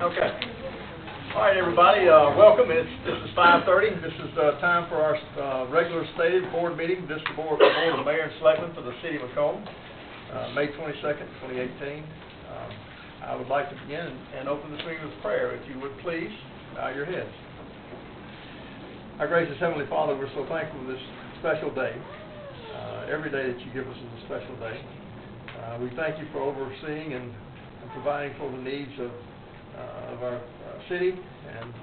Okay. All right, everybody, welcome. This is 5:30. This is time for our regular stated board meeting. This is the board of Mayor and Selectmen for the City of McComb, May 22nd, 2018. I would like to begin and open this meeting with prayer. If you would please, bow your heads. Our gracious Heavenly Father, we're so thankful for this special day. Every day that you give us is a special day. We thank you for overseeing and providing for the needs of our city and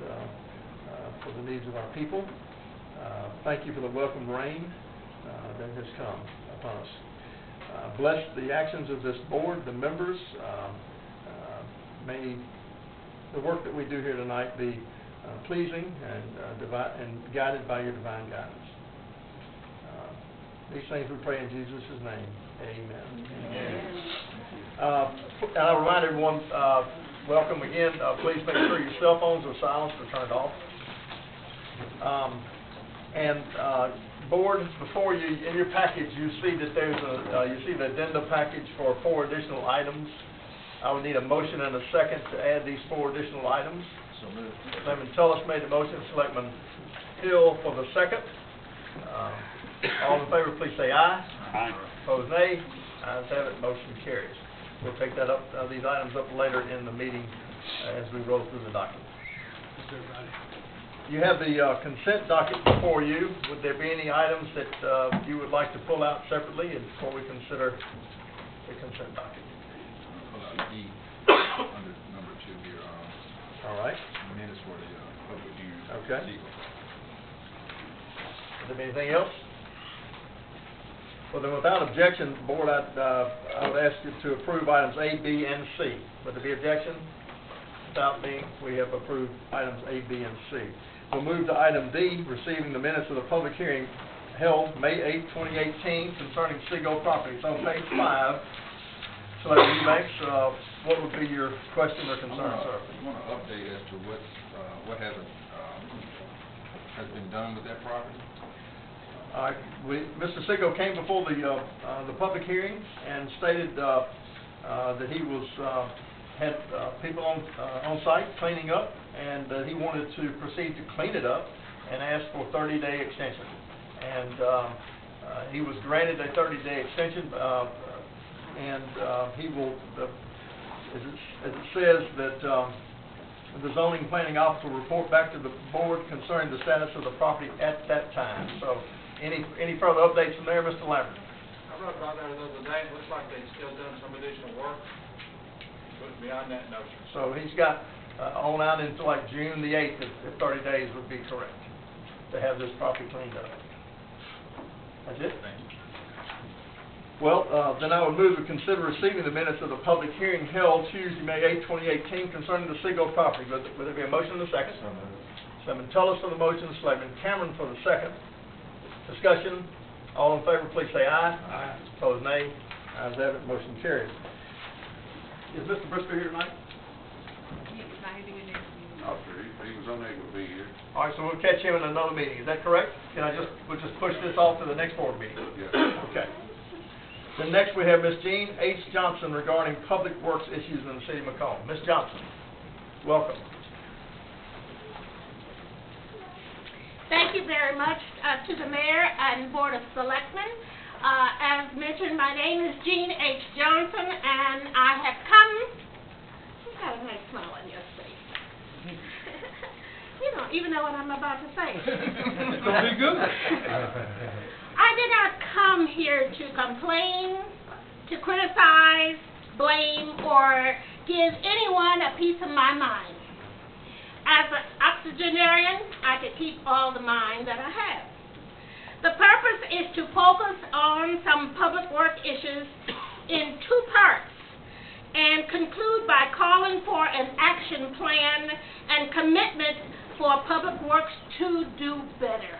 for the needs of our people. Thank you for the welcome rain that has come upon us. Bless the actions of this board, the members. May the work that we do here tonight be pleasing and guided by your divine guidance. These things we pray in Jesus' name. Amen. And I'll remind everyone, welcome again. Please make sure your cell phones are silenced or turned off. Board, before you, in your package, you see that there's you see the addenda package for 4 additional items. I would need a motion and a second to add these 4 additional items. So moved. Selectman Tullis made the motion. Selectman Hill for the second. All in favor, please say aye. Aye. Opposed, nay. Ayes have it. Motion carries. We'll take that up, these items up later in the meeting as we roll through the document. You have the consent docket before you. Would there be any items that you would like to pull out separately before we consider the consent docket? Pull out E under number 2 here. All right. Minutes for the public hearing. Okay. Is there anything else? Well, then, without objection, Board, I would ask you to approve items A, B, and C. Would there be objection? Without being, we have approved items A, B, and C. We'll move to item D, receiving the minutes of the public hearing held May 8, 2018, concerning Seagull property. It's on page 5. Selectman Eubanks, what would be your question or concern, sir? I want an update as to what has been done with that property. Mr. Seagull came before the public hearing and stated that he had people on site cleaning up, and that he wanted to proceed to clean it up and asked for a 30-day extension. And he was granted a 30-day extension, and he will, as it says, that the zoning planning officer will report back to the board concerning the status of the property at that time. So, any further updates from there, Mr. Lambert? I wrote about that the other day. It looks like they've still done some additional work. But beyond that, no, sir. So he's got on out into like June the 8th, if 30 days would be correct, to have this property cleaned up. That's it? Thank you. Well, then I would move to consider receiving the minutes of the public hearing held Tuesday, May 8, 2018, concerning the Seagull property. Would there be a motion and a second? Selectman Tullis for the motion, Selectman Cameron for the second. Discussion. All in favor, please say aye. Aye. Opposed, nay. Ayes have it. Motion carries. Is Mr. Briscoe here tonight? He was not here next Okay, he was unable to be here. All right, so we'll catch him in another meeting. Is that correct? We'll just push this off to the next board meeting? Yes. Okay. Then next we have Ms. Jean H. Johnson regarding public works issues in the city of McComb. Ms. Johnson, welcome. Thank you very much to the Mayor and Board of Selectmen. As mentioned, my name is Jean H. Johnson, and I have come. You've got a nice smile on your face. You don't even know what I'm about to say. It's going to be good. I did not come here to complain, to criticize, blame, or give anyone a piece of my mind. As an octogenarian, I could keep all the mind that I have. The purpose is to focus on some public work issues in 2 parts and conclude by calling for an action plan and commitment for public works to do better.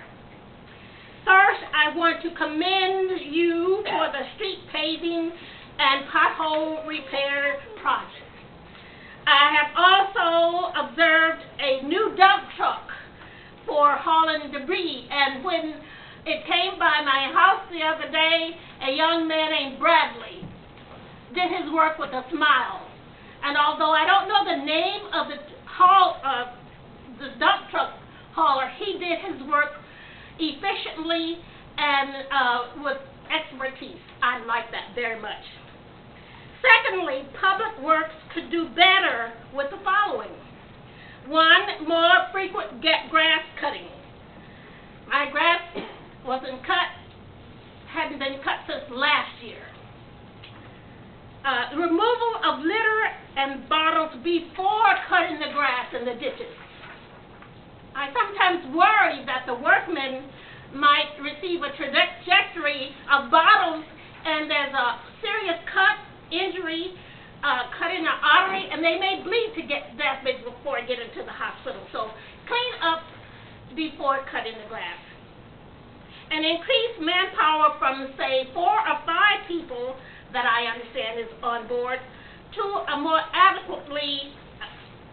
First, I want to commend you for the street paving and pothole repair project. I have also observed a new dump truck for hauling debris, and when it came by my house the other day, a young man named Bradley did his work with a smile. And although I don't know the name of the dump truck hauler, he did his work efficiently and with expertise. I like that very much. Secondly, Public Works could do better with the following. One, more frequent grass cutting. My grass hadn't been cut since last year. Removal of litter and bottles before cutting the grass in the ditches. I sometimes worry that the workmen might receive a trajectory of bottles and there's a serious injury, cut in an artery, and they may bleed to get damage before getting to the hospital. So clean up before cutting the grass. And increase manpower from, say, 4 or 5 people that I understand is on board to more adequately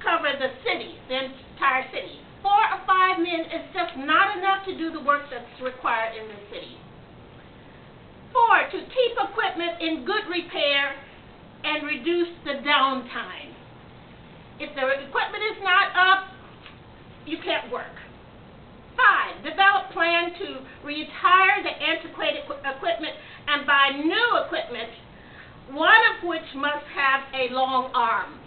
cover the city, the entire city. 4 or 5 men is just not enough to do the work that's required in the city. 4, to keep equipment in good repair and reduce the downtime. If the equipment is not up, you can't work. 5, develop plan to retire the antiquated equipment and buy new equipment, one of which must have a long arm.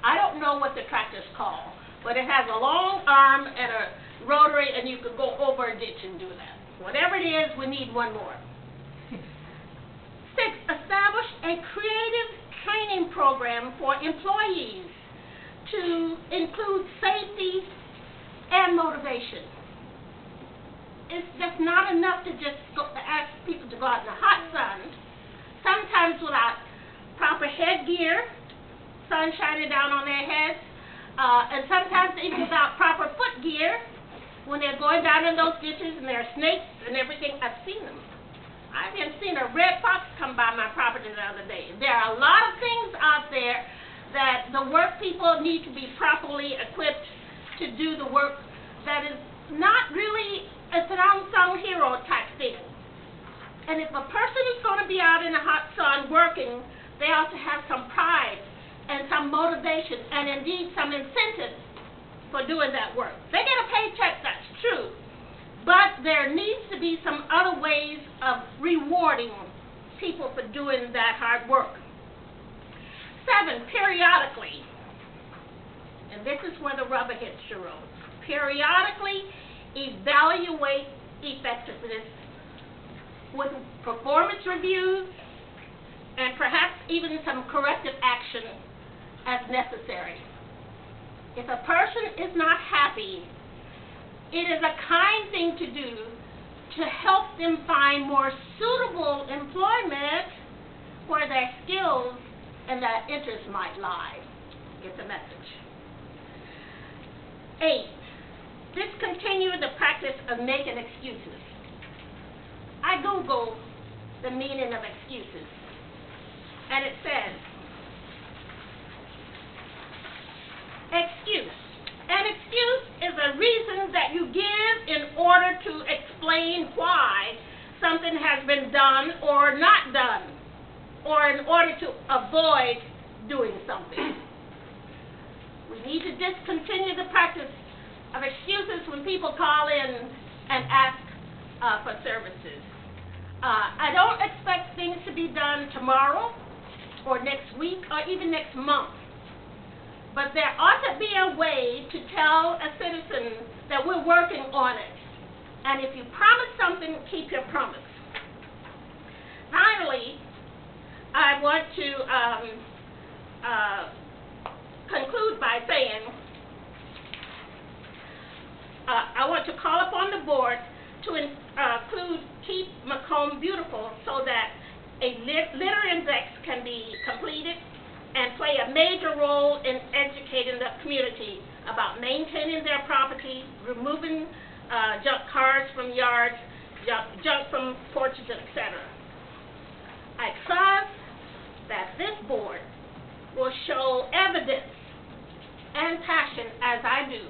I don't know what the tractor's called, but it has a long arm and a rotary, and you can go over a ditch and do that. Whatever it is, we need one more. 6, establish a creative training program for employees to include safety and motivation. It's just not enough to just ask people to go out in the hot sun. Sometimes without proper headgear, sun shining down on their heads, and sometimes even without proper foot gear, when they're going down in those ditches and there are snakes and everything. I've seen them. I've even seen a red fox come by my property the other day. There are a lot of things out there that the work people need to be properly equipped to do the work that is not really, it's an unsung hero type thing. And if a person is going to be out in the hot sun working, they ought to have some pride and some motivation and indeed some incentive for doing that work. They get a paycheck, that's true, but there needs to be some other ways of rewarding people for doing that hard work. 7, periodically, and this is where the rubber hits the road, periodically evaluate effectiveness with performance reviews and perhaps even some corrective action as necessary. If a person is not happy, it is a kind thing to do to help them find more suitable employment where their skills and their interests might lie. Get the message. 8, discontinue the practice of making excuses. I Googled the meaning of excuses, and it says, excuse. An excuse is a reason that you give in order to explain why something has been done or not done, or in order to avoid doing something. We need to discontinue the practice of excuses when people call in and ask for services. I don't expect things to be done tomorrow or next week or even next month. But there ought to be a way to tell a citizen that we're working on it. And if you promise something, keep your promise. Finally, I want to conclude by saying I want to call upon the board to include Keep McComb Beautiful so that a litter index can be completed and play a major role in educating the community about maintaining their property, removing junk cars from yards, junk from porches, etc. I trust that this board will show evidence and passion, as I do,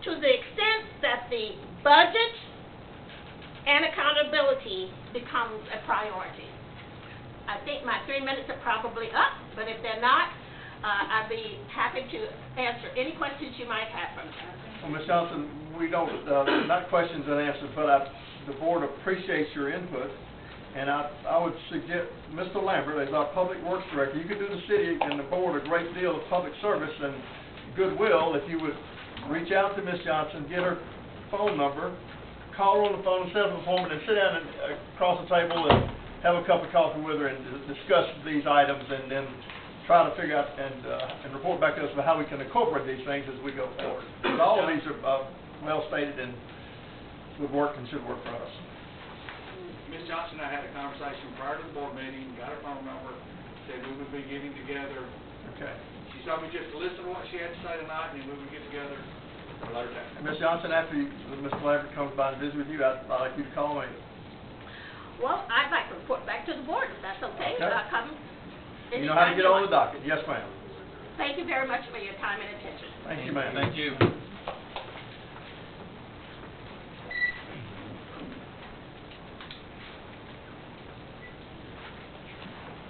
to the extent that the budget and accountability becomes a priority. I think my 3 minutes are probably up, but if they're not, I'd be happy to answer any questions you might have from that. Well, Ms. Johnson, we don't, not questions and answers, but the board appreciates your input. And I would suggest, Mr. Lambert, as our Public Works Director, you could do the city and the board a great deal of public service and goodwill if you would reach out to Ms. Johnson, get her phone number, call her on the phone, set up an appointment, and sit down and, across the table and have a cup of coffee with her and discuss these items, and then try to figure out and report back to us about how we can incorporate these things as we go forward. Because all of these are well stated and would work and should work for us. Ms. Johnson and I had a conversation prior to the board meeting, got her phone number, said we would be getting together. Okay. She told me just to listen to what she had to say tonight, and then we would get together at a later date. And Ms. Johnson, after Mr. Lambert comes by and visits with you, I'd like you to call me. Well, I'd like to report back to the board, if that's okay. Okay. Come You know how to anytime get on want. the docket. Yes, ma'am. Thank you very much for your time and attention. Thank you, ma'am. Thank you.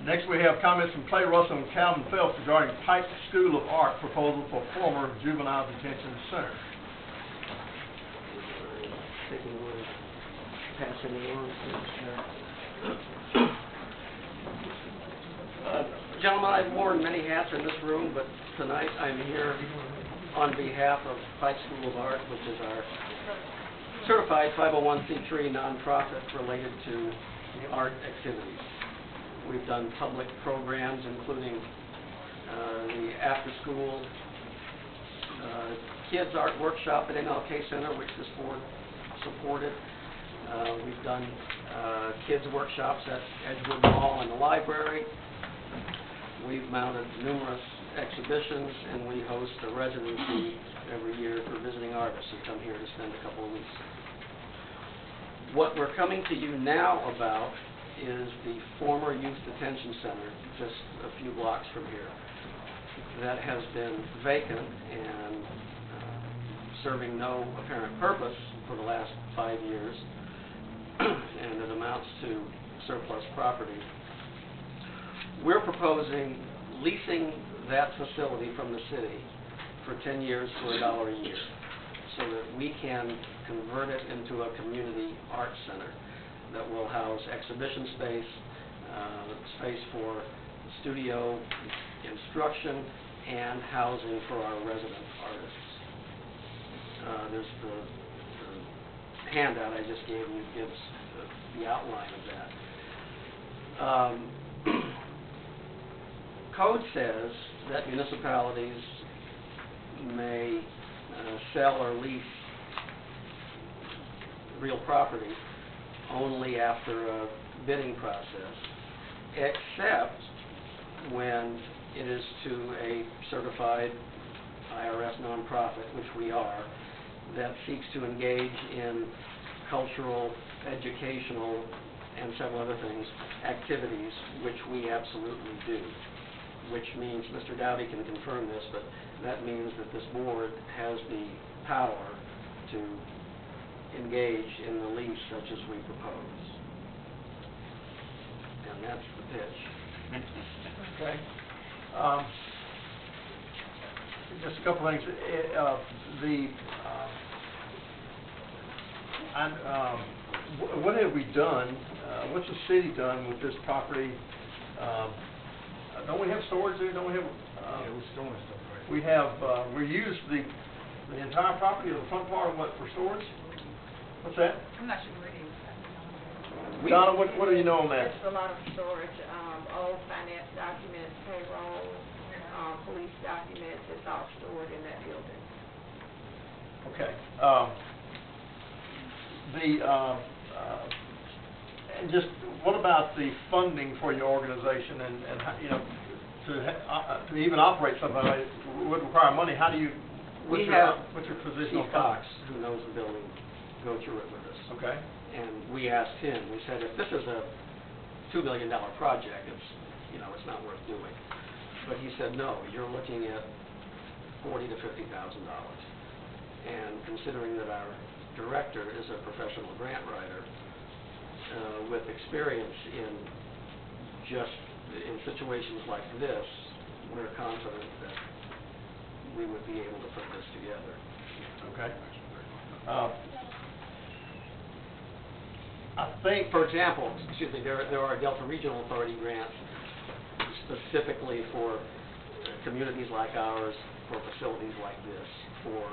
Next, we have comments from Clay Russell and Calvin Phelps regarding Pike School of Art proposal for former juvenile detention center. Passing along. Gentlemen, I've worn many hats in this room, but tonight I'm here on behalf of Pike School of Art, which is our certified 501c3 nonprofit related to art activities. We've done public programs, including the after-school kids art workshop at MLK Center, which this board supported. We've done kids workshops at Edgewood Mall and the library. We've mounted numerous exhibitions, and we host a residency every year for visiting artists who come here to spend a couple of weeks. What we're coming to you now about is the former youth detention center, just a few blocks from here, that has been vacant and serving no apparent purpose for the last 5 years, and it amounts to surplus property. We're proposing leasing that facility from the city for 10 years for $1 a year, so that we can convert it into a community arts center that will house exhibition space, space for studio instruction, and housing for our resident artists. There's the handout I just gave you gives the outline of that. Code says that municipalities may sell or lease real property only after a bidding process, except when it is to a certified IRS nonprofit, which we are, that seeks to engage in cultural, educational, and several other things, activities, which we absolutely do. Which means, Mr. Dowdy can confirm this, but that means that this board has the power to engage in the lease such as we propose. And that's the pitch. Okay. Just a couple things. What have we done? What's the city done with this property? Don't we have storage there? Don't we have? Yeah, we're storing stuff right We have. We use the entire property, or the front part, of what, for storage? What's that? I'm not sure where it is. Donna, what do you know on that? It's a lot of storage, old finance documents, payroll, police documents, it's all stored in that building. Okay. And just what about the funding for your organization, and how, you know, to even operate something like it would require money? How do you? What's your position on Steve Cox, funding? who knows the building, go through it with us. Okay. And we asked him, we said, if this is a $2 million project, it's, you know, it's not worth doing. But he said, no, you're looking at $40,000 to $50,000. And considering that our director is a professional grant writer with experience in situations like this, we're confident that we would be able to put this together. Okay. I think, For example, excuse me, there are Delta Regional Authority grants specifically for communities like ours, for facilities like this, for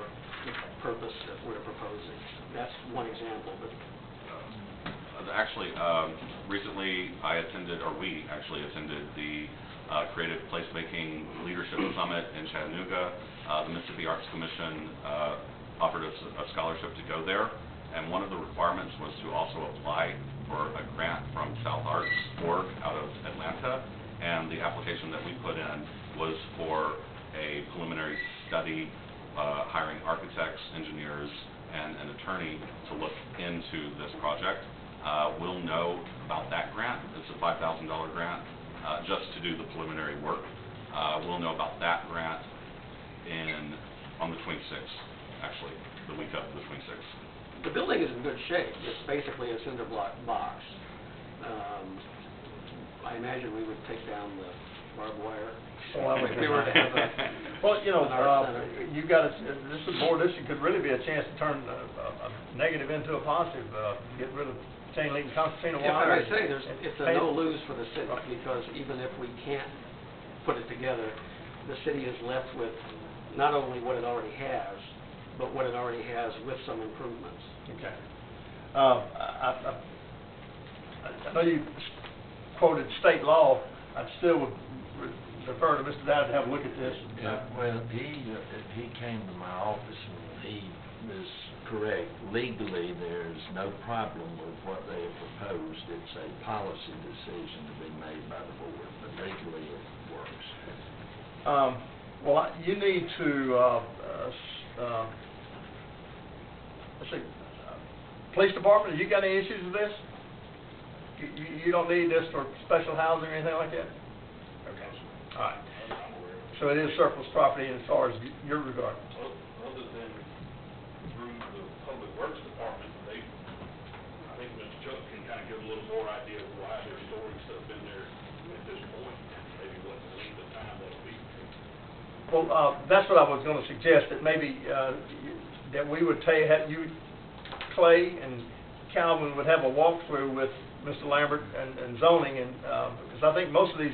the purpose that we're proposing. That's one example, but Actually, recently we actually attended the Creative Placemaking Leadership Summit in Chattanooga. The Mississippi Arts Commission offered us a scholarship to go there, and one of the requirements was to also apply for a grant from South Arts Org out of Atlanta, and the application that we put in was for a preliminary study, hiring architects, engineers, and an attorney to look into this project. We'll know about that grant. It's a $5,000 grant just to do the preliminary work. We'll know about that grant on the 26th, actually, the week of the 26th. the building is in good shape. It's basically a cinder block box. I imagine we would take down the barbed wire. If we were to have a, well, you know, an art center. you got to, this is board, this could really be a chance to turn a negative into a positive, get rid of chain link and concertina Yeah, wire. like I say, it's a no-lose for the city, because even if we can't put it together, the city is left with not only what it already has, but what it already has with some improvements. Okay. I know you quoted state law. I still would defer to Mr. Dowd to have a look at this. Yeah, well, he came to my office and he was correct. Legally, there's no problem with what they have proposed. It's a policy decision to be made by the board, but legally it works. Well, you need to, let's see, police department, have you got any issues with this? You don't need this for special housing or anything like that? Okay. All right. So it is surplus property as far as your regard? Other than through the Public Works Department, I think Mr. Chuck can kind of give a little more idea of why they're storing stuff in there at this point, and maybe what the length of time that'll be. Well, that's what I was going to suggest, that maybe that we would have you, Clay and Calvin would have a walkthrough with Mr. Lambert and zoning, and because I think most of these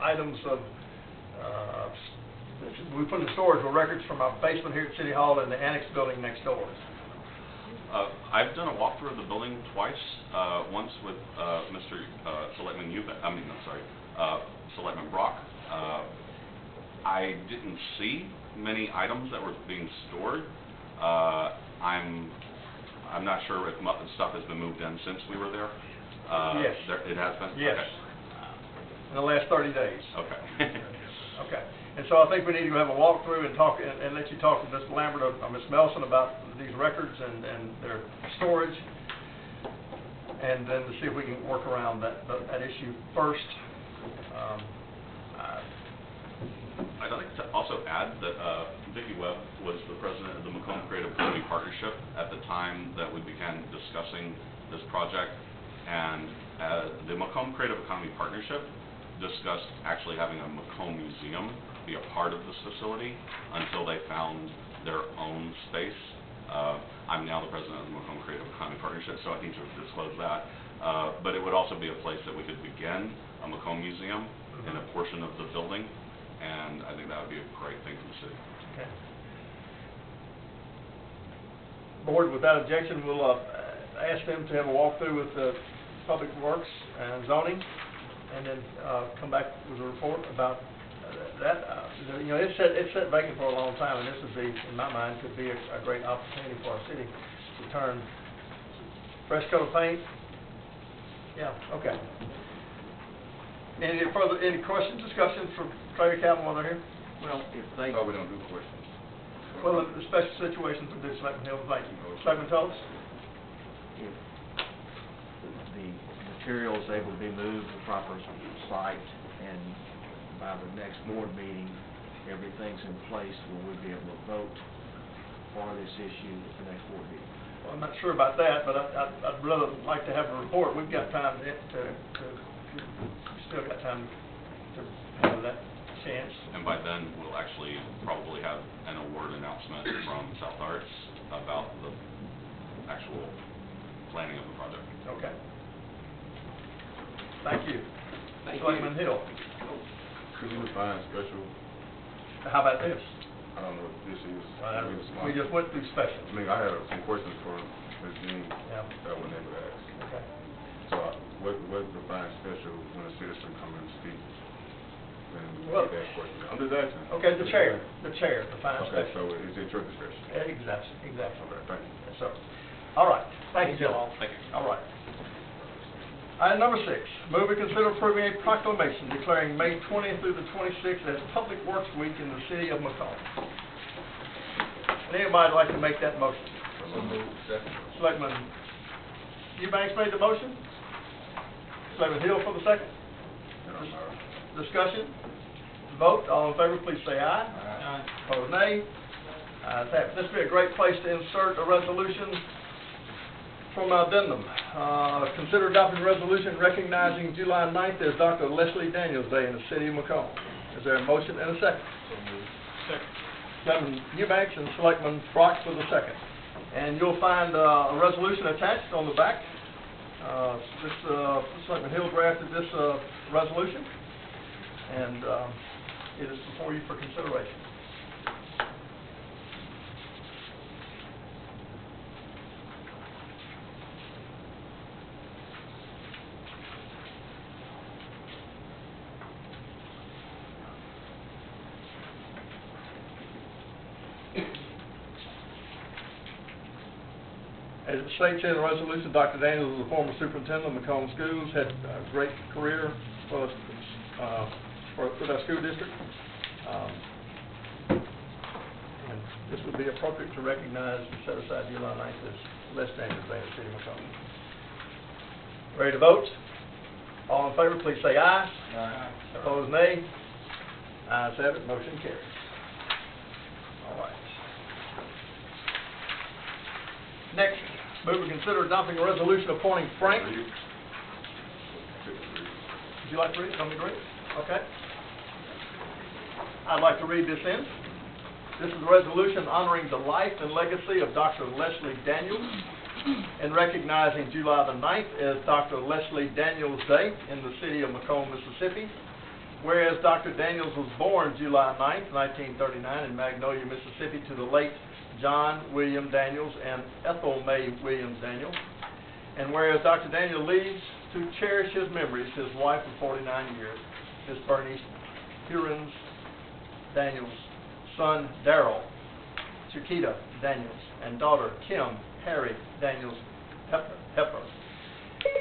items of we put in storage were records from our basement here at City Hall and the annex building next door. I've done a walkthrough of the building twice. Once with Mr. Selectman Selectman Brock. I didn't see many items that were being stored. I'm not sure if stuff has been moved in since we were there. Yes. It has been? Yes. Okay. In the last 30 days. Okay. Okay. And so I think we need to have a walkthrough and talk and let you talk to Mr. Lambert or Ms. Melson about these records and their storage, and then to see if we can work around that issue first. I'd like to also add that Vicki Webb was the president of the McComb Creative Economy Partnership at the time that we began discussing this project, and the McComb Creative Economy Partnership discussed actually having a McComb Museum be a part of this facility until they found their own space. I'm now the president of the McComb Creative Economy Partnership, so I need to disclose that. But it would also be a place that we could begin a McComb Museum in a portion of the building, and I think that would be a great thing for the city. Okay. Board, without objection, we'll ask them to have a walkthrough with Public Works and zoning, and then come back with a report about that. You know, it's sat vacant for a long time, and this would be, in my mind, could be a great opportunity for our city to turn fresh coat of paint. Yeah. Okay. Any questions, discussions from Clay or Calvin while they're here? Well, if they... Oh, we don't do questions. Well, the special situations would do Selectman Hill. Thank you. Selectman Tullis? If the material is able to be moved to the proper site, and by the next board meeting, everything's in place, will we be able to vote for this issue at the next board meeting? Well, I'm not sure about that, but I'd rather like to have a report. We've got time to still got time to handle that chance. And by then, we'll actually probably have an award announcement from South Arts about the actual planning of the project. Okay. Thank you. Thank you. Selectman Hill, Could you define special? how about this? I don't know what this is. I mean, it's We just went through special. I mean, I have some questions for Ms. Jean Yeah. that I wasn't able to ask. Okay. So what defines special when a citizen comes and speaks? And Well- get that question. I'm just asking. Okay, the chair defines Okay, special. so it's at your discretion. Exactly. Okay, thank you. Yes, sir. All right, thank you, Joe. Thank you. All right. Item number 6, move and consider approving a proclamation declaring May 20th through the 26th as Public Works Week in the city of McComb. Would anybody like to make that motion? Second. Selectman Eubanks made the motion. Selectman Hill for the second. Discussion? Vote. All in favor, please say aye. Aye. Opposed, nay. Ayes have it. This would be a great place to insert a resolution from addendum. Consider adopting a resolution recognizing July 9th as Dr. Leslie Daniels Day in the city of Macomb. Is there a motion and a second? Second. Selectman Eubanks and Selectman Brock for the second. And you'll find a resolution attached on the back. Selectman Hill drafted this resolution, and it is before you for consideration. As it states in the resolution, Dr. Daniels was a former superintendent of Macomb Schools, had a great career for that school district. And this would be appropriate to recognize and set aside July 9th as Les Daniels Day in the city of Macomb. Ready to vote? All in favor, please say aye. Aye. Opposed, nay. Ayes have it, motion carries. All right. Next, move and consider adopting a resolution appointing Frank. Would you like to read it? Want me to read it? Okay. I'd like to read this in. This is a resolution honoring the life and legacy of Dr. Leslie Daniels and recognizing July the 9th as Dr. Leslie Daniels Day in the city of Macomb, Mississippi. Whereas Dr. Daniels was born July 9th, 1939 in Magnolia, Mississippi to the late John William Daniels and Ethel May Williams Daniels. And whereas Dr. Daniel leaves to cherish his memories, his wife of 49 years, Miss Bernice Hurons Daniels, son Darrell Chiquita Daniels, and daughter Kim Harry Daniels Hepper.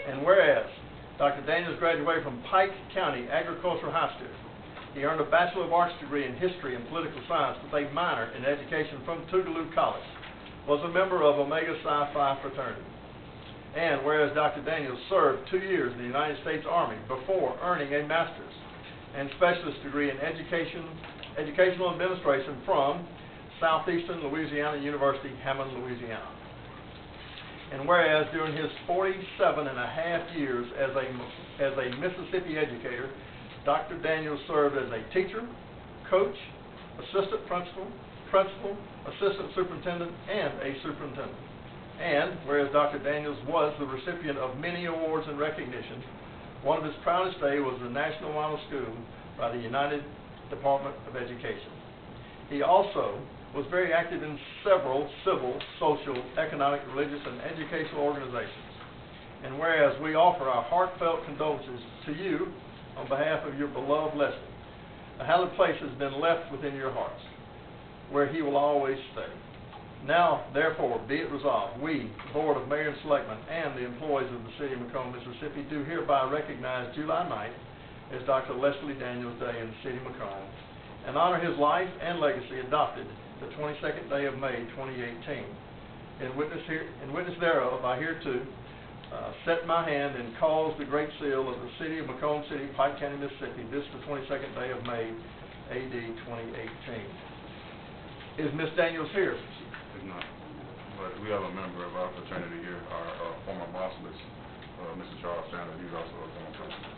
And whereas Dr. Daniels graduated from Pike County Agricultural High School. He earned a Bachelor of Arts degree in History and Political Science with a minor in Education from Tougaloo College. Was a member of Omega Psi Phi fraternity. And whereas Dr. Daniels served 2 years in the United States Army before earning a master's and specialist degree in Educational Administration from Southeastern Louisiana University, Hammond, Louisiana. And whereas during his 47.5 years as a Mississippi educator, Dr. Daniels served as a teacher, coach, assistant principal, assistant superintendent, and a superintendent. And whereas Dr. Daniels was the recipient of many awards and recognition, one of his proudest days was the National Model School by the United Department of Education. He also was very active in several civil, social, economic, religious, and educational organizations. And whereas we offer our heartfelt condolences to you on behalf of your beloved Leslie, a hallowed place has been left within your hearts, where he will always stay. Now, therefore, be it resolved, we, the Board of Mayor and Selectmen, and the employees of the City of Macomb, Mississippi, do hereby recognize July 9th as Dr. Leslie Daniels Day in the City of Macomb, and honor his life and legacy adopted the 22nd day of May, 2018. In witness thereof, I hereto set my hand and cause the great seal of the City of Macomb City, Pike County, Mississippi, this the 22nd day of May, AD 2018. Is Miss Daniels here? It's not. But we have a member of our fraternity here, our former boss, Mr. Charles Sanders. He's also a former principal.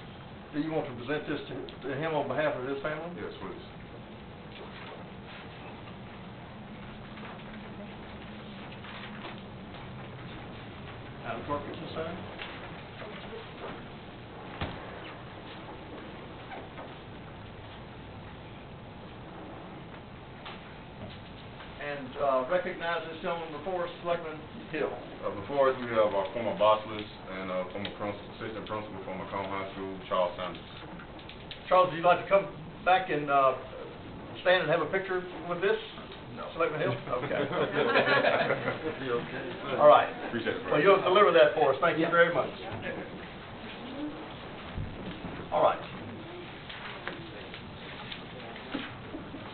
do you want to present this to him on behalf of his family? Yes, please. Madam Clerk, would you sign? And recognize this gentleman before us, Selectman Hill. Before us, we have our former bossless and former assistant principal from McComb High School, Charles Sanders. Charles, would you like to come back and stand and have a picture with this? No. Selectman Hill? Okay. Be okay. All right. Appreciate it. Well, you'll deliver that for us. Thank you very much. All right.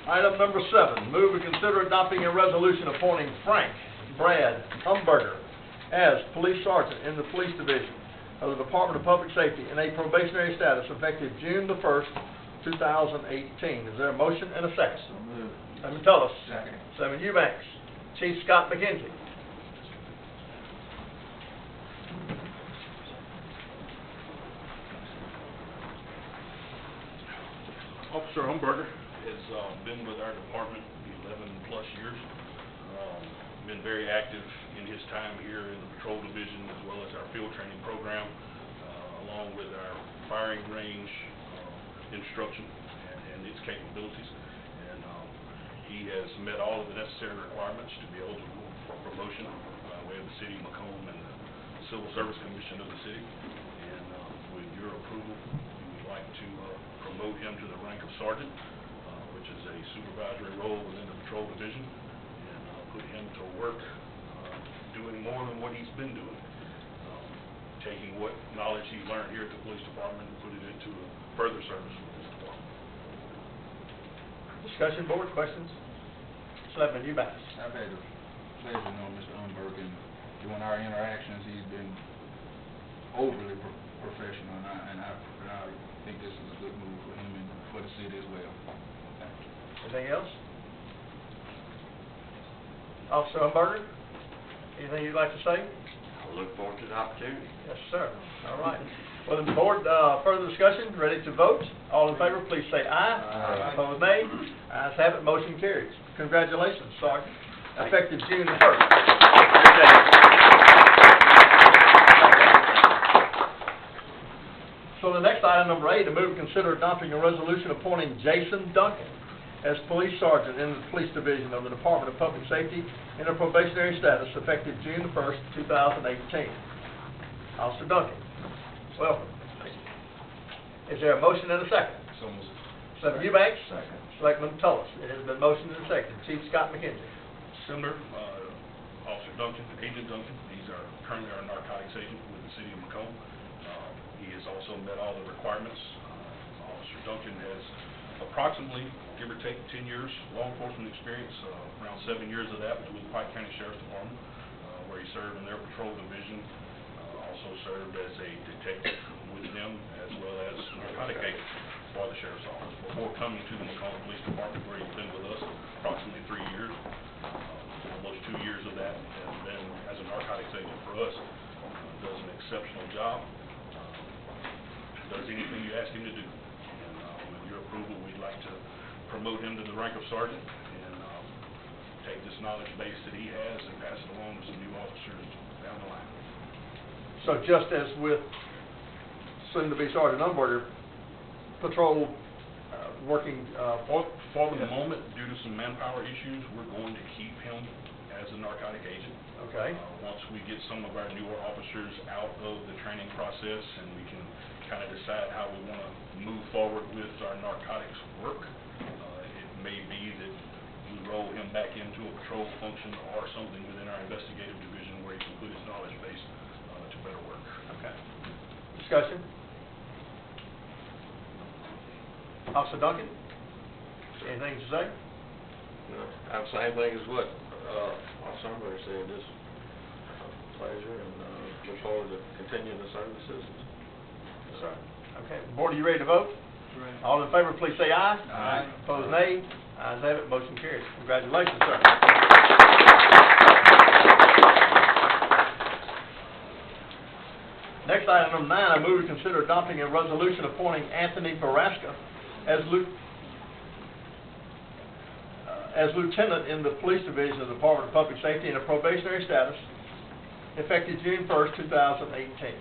Item number 7, move to consider adopting a resolution appointing Frank Brad Umberger as police sergeant in the police division of the Department of Public Safety in a probationary status effective June the 1st, 2018. Is there a motion and a second? So moved. Selectman Tullis. Second. Selectman Eubanks. Chief Scott McKenzie. Officer Humberger has been with our department 11-plus years. Been very active in his time here in the patrol division as well as our field training program, along with our firing range instruction and its capabilities. And he has met all of the necessary requirements to be eligible for promotion by way of the City of McComb and the Civil Service Commission of the city. And with your approval, we would like to promote him to the rank of sergeant, which is a supervisory role within the patrol division, and put him to work doing more than what he's been doing, taking what knowledge he's learned here at the police department and put it into a further service with this department. Discussion board, questions? Selectman Eubanks. I've had the pleasure of knowing Mr. Umberg, and during our interactions, he's been overly professional, and I think this is a good move for him and for the city as well. Thank you. Anything else? Officer Umberger, anything you'd like to say? I look forward to the opportunity. Yes, sir. All right. Well, the board, further discussion, ready to vote? All in favor, please say aye. Aye. Opposed, nay. Ayes have it, motion carries. Congratulations, Sergeant. Effective June the 1st. Good day. So the next item, number 8, to move and consider adopting a resolution appointing Jason Duncan as police sergeant in the police division of the Department of Public Safety in a probationary status effective June the 1st, 2018. Officer Duncan, welcome. Is there a motion and a second? So moved. Selectman Eubanks. Second. Selectman Tullis. It has been motioned and seconded. Chief Scott McKenzie. Similar, Officer Duncan, Agent Duncan, he's currently our narcotics agent with the City of McComb. He has also met all the requirements. Officer Duncan has approximately, give or take, 10 years law enforcement experience. Around 7 years of that was with the Pike County Sheriff's Department, where he served in their patrol division. Also served as a detective with them, as well as narcotic agent for the Sheriff's Office, before coming to the McComb Police Department, where he's been with us approximately 3 years. Almost 2 years of that has been as a narcotics agent for us. Does an exceptional job. Does anything you ask him to do. And with your approval, we'd like to promote him to the rank of sergeant and take this knowledge base that he has and pass it along to some new officers down the line. So just as with soon-to-be Sergeant Umberger, patrol working For the moment, due to some manpower issues, we're going to keep him as a narcotic agent. Okay. Once we get some of our newer officers out of the training process and we can kind of decide how we want to move forward with our narcotics work, it may be that we roll him back into a patrol function or something within our investigative division where he can put his knowledge base to better work. Okay. Discussion? Officer Duncan? Anything to say? No, I have the same thing as what Officer Umberger said. Just pleasure, and look forward to continuing the services. Yes, sir. Okay. Board, are you ready to vote? Right. All in favor, please say aye. Aye. Opposed, nay. Ayes have it, motion carries. Congratulations, sir. Next Next, item number 9, I move to consider adopting a resolution appointing Anthony Baraska as lieutenant in the Police Division of the Department of Public Safety in a probationary status, effective June 1st, 2018.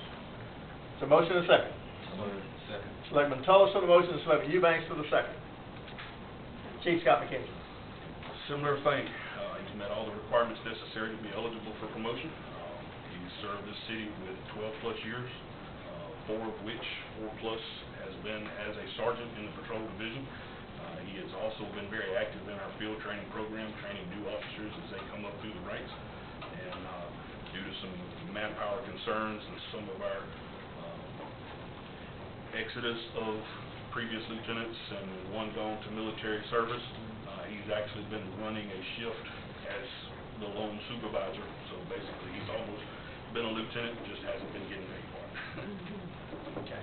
So motion and a second. Second. Selectman Tullis on the motion, and Selectman Eubanks for the second. Chief Scott McKinney. Similar thing, he's met all the requirements necessary to be eligible for promotion. He's served this city with 12-plus years, 4 of which, 4-plus, has been as a sergeant in the patrol division. He has also been very active in our field training program, training new officers as they come up through the ranks. And due to some manpower concerns and some of our exodus of previous lieutenants and one gone to military service, he's actually been running a shift as the lone supervisor. So basically, he's almost been a lieutenant, just hasn't been getting paid for it. Okay.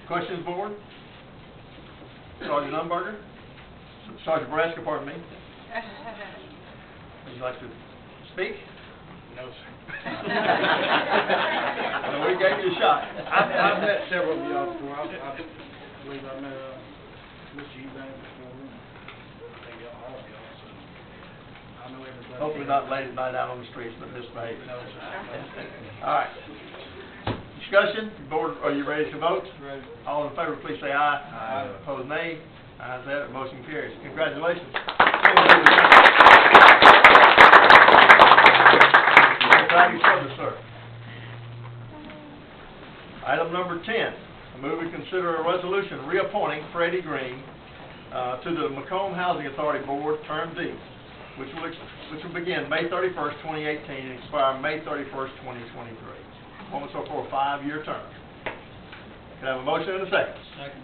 Questions, board? Sergeant Umberger? Sergeant Baraska, pardon me. Would you like to speak? No, sir. Well, we gave you a shot. I've met several of y'all before. I believe I met Mr. Eubanks before. I think all of y'all, so I know everybody. Hopefully not late at night out on the streets, but misbehaving. No, sir. All right. Discussion, board, are you ready to vote? Ready. All in favor, please say aye. Aye. Opposed, nay. Ayes have it, motion carries. Congratulations. Proud of your service, sir. Item number 10, I move we consider a resolution reappointing Freddie Green to the McComb Housing Authority Board, Term D, which will begin May 31st, 2018 and expire May 31st, 2023. Appointments are for a 5-year term. Can I have a motion and a second? Second.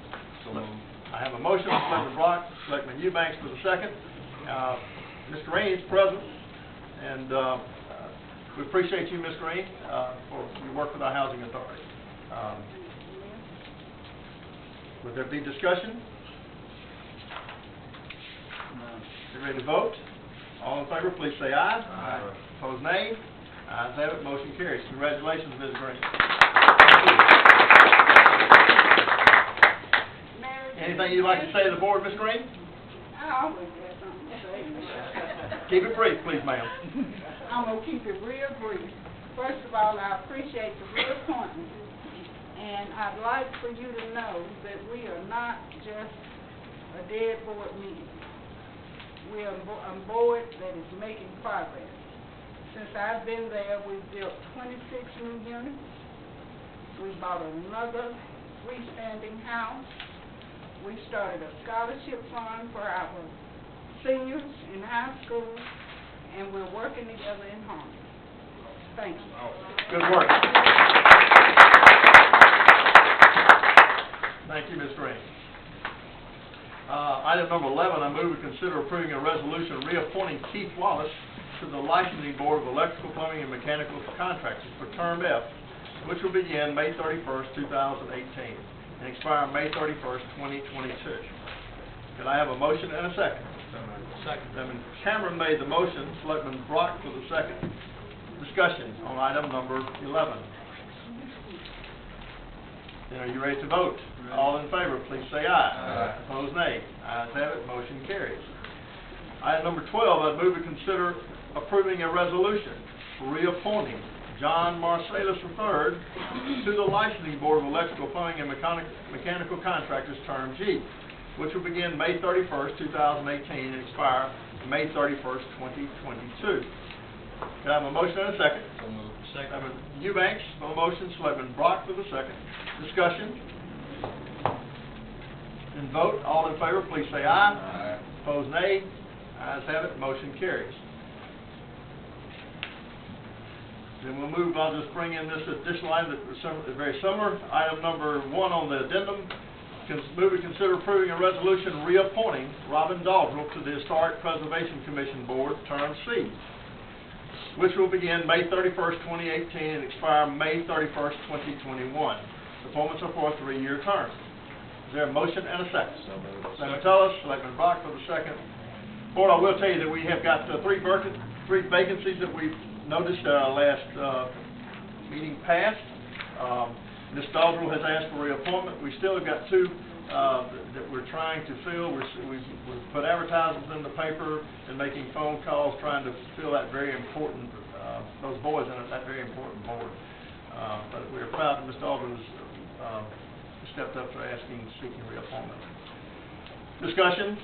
I have a motion from Selectman Brock, Selectman Eubanks for the second. Mr. Green is present, and we appreciate you, Ms. Green, for your work with our housing authority. Would there be discussion? You ready to vote? All in favor, please say aye. Aye. Opposed, nay. Ayes have it, motion carries. Congratulations, Ms. Green. Anything you'd like to say to the board, Ms. Green? I always have something to say. Keep it brief, please, ma'am. I'm going to keep it real brief. First of all, I appreciate the reappointment. And I'd like for you to know that we are not just a dead board meeting. We are a board that is making progress. Since I've been there, we've built 26 new units. We bought another freestanding house. We started a scholarship fund for our seniors in high school, and we're working together in harmony. Thank you. Good work. Thank you, Ms. Green. Item number 11, I move to consider approving a resolution reappointing Keith Wallace to the Licensing Board of Electrical, Plumbing, and Mechanical Contractors for Term F, which will begin May 31st, 2018, and expire May 31st, 2022. Could I have a motion and a second? Second. Selectman Cameron made the motion, Selectman Brock for the second. Discussion on item number 11. Then are you ready to vote? Ready. All in favor, please say aye. Aye. Opposed, nay. Ayes have it, motion carries. Item number 12, I'd move to consider approving a resolution reappointing John Marsalis III to the Licensing Board of Electrical, Plumbing, and Mechanical Contractors, Term G, which will begin May 31st, 2018 and expire May 31st, 2022. Can I have a motion and a second? Second. Selectman Eubanks for the motion, Selectman Brock for the second. Discussion? And vote. All in favor, please say aye. Aye. Opposed, nay. Ayes have it, motion carries. Then we'll move, I'll just bring in this additional item that is very similar. Item number 1 on the addendum. Move to consider approving a resolution reappointing Robin Daldrell to the Historic Preservation Commission Board, Term C, which will begin May 31st, 2018 and expire May 31st, 2021. Appointments are for a 3-year term. Is there a motion and a second? Selectman Tullis, Selectman Brock for the second. Board, I will tell you that we have got 3 vacancies that we've noticed that our last meeting passed. Ms. Dodrell has asked for reappointment. We still have got two that we're trying to fill. We've put advertisements in the paper and making phone calls trying to fill that very important, those boys in that very important board. But we're proud that Ms. Dodrell has stepped up for seeking reappointment. Discussion?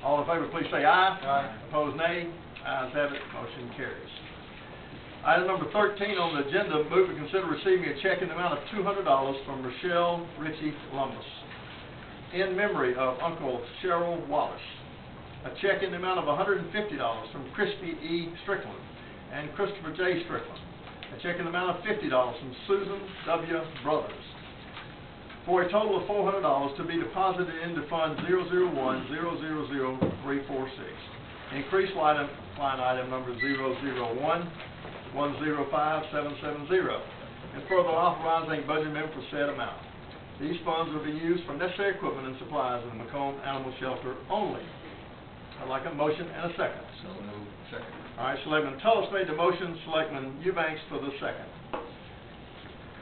All in favor, please say aye. Aye. Opposed, nay. Ayes have it. Motion carries. Item number 13 on the agenda, move to consider receiving a check in the amount of $200 from Rochelle Ritchie Lumbus in memory of Uncle Cheryl Wallace. A check in the amount of $150 from Christy E. Strickland and Christopher J. Strickland. A check in the amount of $50 from Susan W. Brothers, for a total of $400 to be deposited into Fund 001-000346. Increase line item number 001-105770, and further authorizing budget amendment for said amount. These funds will be used for necessary equipment and supplies in the McComb Animal Shelter only. I'd like a motion and a second. So moved. Second. All right, Selectman Tullis made the motion, Selectman Eubanks for the second.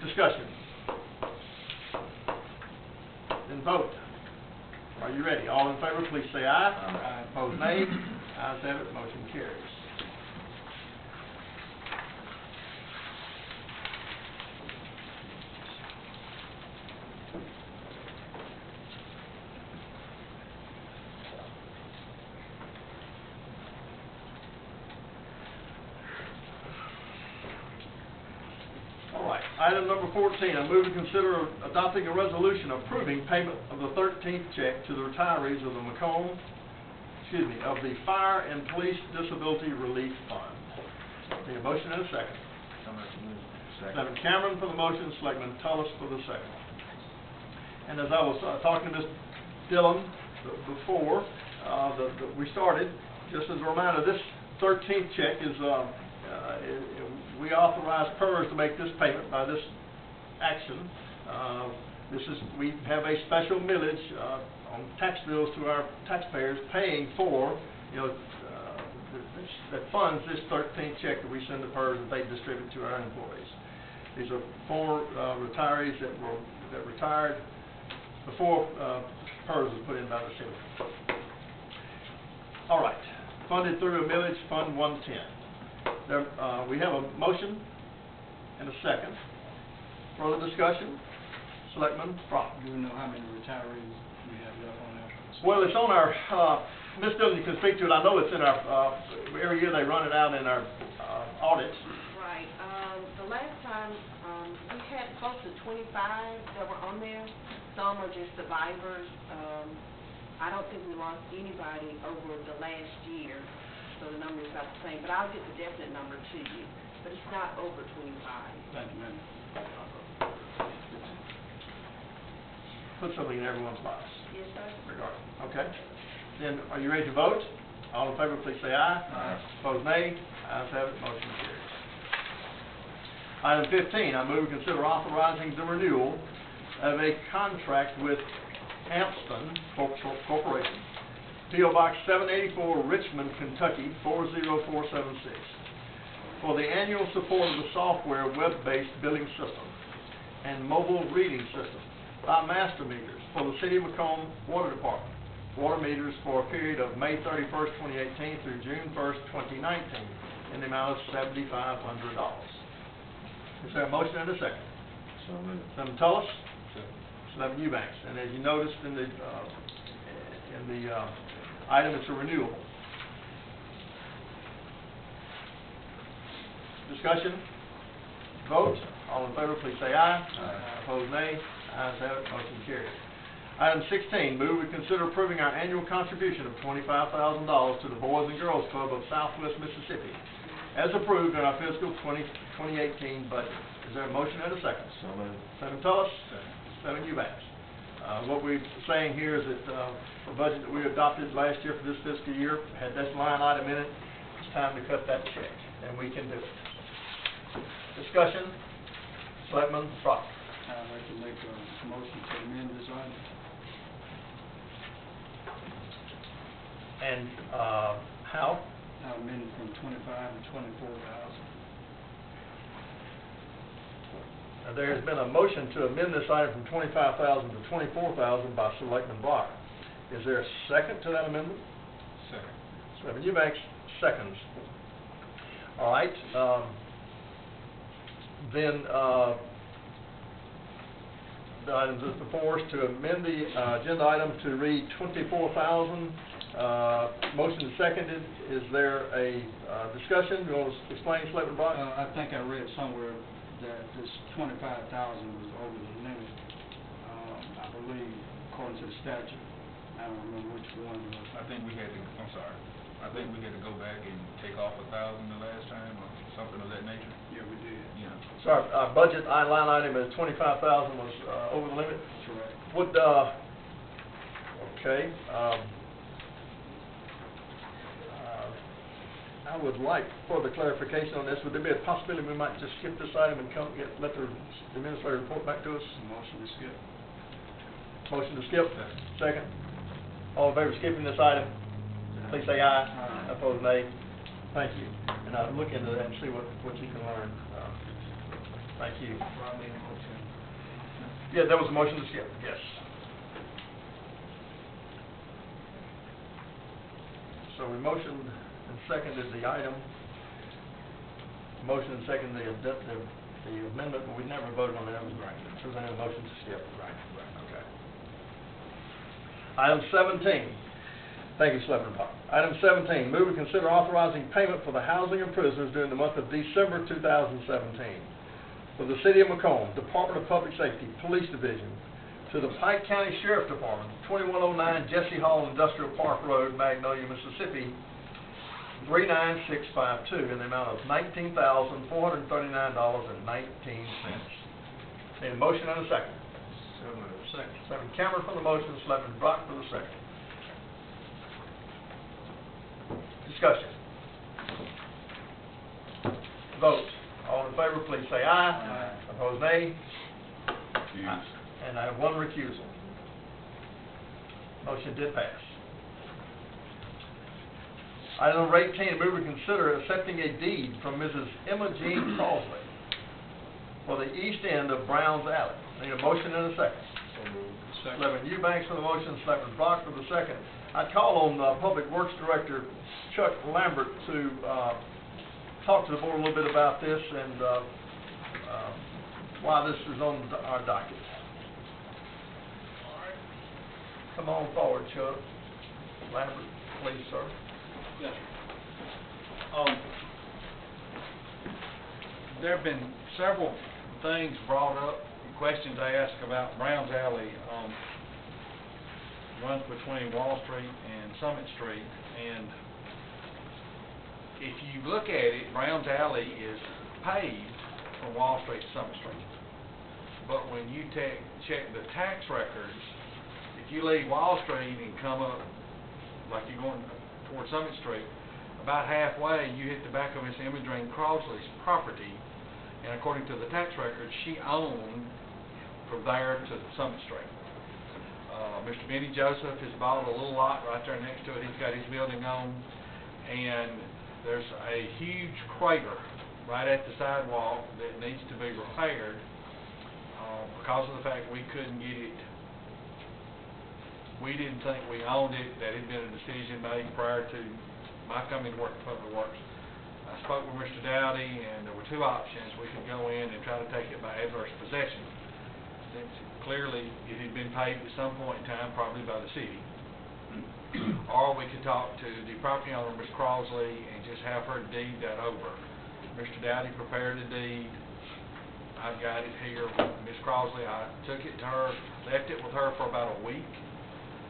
Discussion. Then vote. Are you ready? All in favor, please say aye. Aye. Opposed, nay. Ayes have it. Motion carries. Item number 14, I move to consider adopting a resolution approving payment of the 13th check to the retirees of the of the Fire and Police Disability Relief Fund. Need a motion and a second. Selectman Cameron for the motion, Selectman Tullis for the second. And as I was talking to Ms. Dillon before we started, just as a reminder, this 13th check is we authorize PERS to make this payment by this action. We have a special millage on tax bills to our taxpayers, paying for that funds this 13th check that we send to PERS that they distribute to our employees. These are former retirees that retired before PERS was put in by the city. All right, funded through a millage, Fund 110. We have a motion and a second. Further discussion? Selectman Brock. Do you know how many retirees we have left on there? Well, it's on our, Ms. Dillon, you can speak to it. I know it's in our, every year they run it out in our audits. Right. The last time, we had close to 25 that were on there. Some are just survivors. I don't think we lost anybody over the last year, so the number is about the same. But I'll get the definite number to you. But it's not over 25. Thank you, ma'am. Put something in everyone's box. Yes, sir. Regarding. Okay. Then, are you ready to vote? All in favor, please say aye. Aye. Opposed, nay. Ayes have it. Motion carries. Item 15, I move to consider authorizing the renewal of a contract with Hampton Corporation, P.O. Box 784, Richmond, Kentucky 40476, for the annual support of the software web-based billing system and mobile reading system by Master Meters for the City of McComb Water Department. Water meters for a period of May 31st, 2018 through June 1st, 2019 in the amount of $7,500. Is there a motion and a second? So moved. Selectman Tullis? Selectman Eubanks. And as you noticed in the item, it's a renewal. Discussion? Vote? All in favor, please say aye. Aye. Opposed, nay. Ayes have it. Motion carries. Item 16, move we consider approving our annual contribution of $25,000 to the Boys and Girls Club of Southwest Mississippi, as approved in our fiscal 2018 budget. Is there a motion and a second? So moved. Selectman Tullis? Selectman Eubanks. What we're saying here is that the budget that we adopted last year for this fiscal year had this line item in it. It's time to cut that check, and we can do it. Discussion? Selectman Brock. I'd like to make a motion to amend this item. And how? I amended from 25 to 24,000. There has been a motion to amend this item from 25,000 to 24,000 by Selectman Block. Is there a second to that amendment? Second. Selectman Eubanks, seconds. All right, then, the items is before us to amend the agenda item to read 24,000. Motion is seconded. Is there a discussion? You want to explain, Selectman Block? I think I read somewhere that this 25,000 was over the limit, I believe, according to the statute. I don't remember which one it was. I think we had to go back and take off 1,000 the last time, or something of that nature. Yeah, we did. Yeah. So our budget line item is 25,000 was over the limit? Correct. Would, okay, I would like further clarification on this. Would there be a possibility we might just skip this item and let the administrator report back to us? Motion to skip. Motion to skip? Second. All in favor of skipping this item, please say aye. Aye. Opposed, nay. Thank you. And I'll look into that and see what you can learn. Thank you. Yeah, there was a motion to skip, yes. So we motioned and seconded the item. Motion and seconded the amendment, but we never voted on that. Right. So we had a motion to skip. Right. Okay. Item 17. Thank you, Selectman Pop. Item 17, move and consider authorizing payment for the housing of prisoners during the month of December 2017. For the City of McComb, Department of Public Safety, Police Division, to the Pike County Sheriff Department, 2109 Jesse Hall Industrial Park Road, Magnolia, Mississippi, 39652, in the amount of $19,439.19. Need a motion and a second. Second. Selectman Cameron for the motion, Selectman Brock for the second. Discussion. Vote. All in favor, please say aye. Aye. Opposed, nay. Yes. And I have one recusal. Motion did pass. Item number 18, move and consider accepting a deed from Mrs. Emma Jean Crossley for the east end of Browns Alley. Need a motion and a second. Selectman Eubanks for the motion, Selectman Brock for the second. I call on Public Works Director Chuck Lambert to talk to the board a little bit about this and why this is on our docket. All right. Come on forward, Chuck Lambert, please, sir. Yes, sir. There have been several things brought up, questions asked about Browns Alley. Runs between Wall Street and Summit Street, and if you look at it, Browns Alley is paved from Wall Street to Summit Street. But when you check the tax records, if you leave Wall Street and come up like you're going toward Summit Street, about halfway you hit the back of Miss Emma Jean Crossley's property, and according to the tax records, she owned from there to Summit Street. Mr. Benny Joseph has bought a little lot right there next to it. He's got his building on, and there's a huge crater right at the sidewalk that needs to be repaired because of the fact we couldn't get it. We didn't think we owned it, that had been a decision made prior to my coming to work for Public Works. I spoke with Mr. Dowdy, and there were two options. We could go in and try to take it by adverse possession, since clearly it had been paved at some point in time, probably by the city. Or we could talk to the property owner, Ms. Crossley, and just have her deed that over. Mr. Dowdy prepared the deed. I've got it here with Ms. Crossley. I took it to her, left it with her for about a week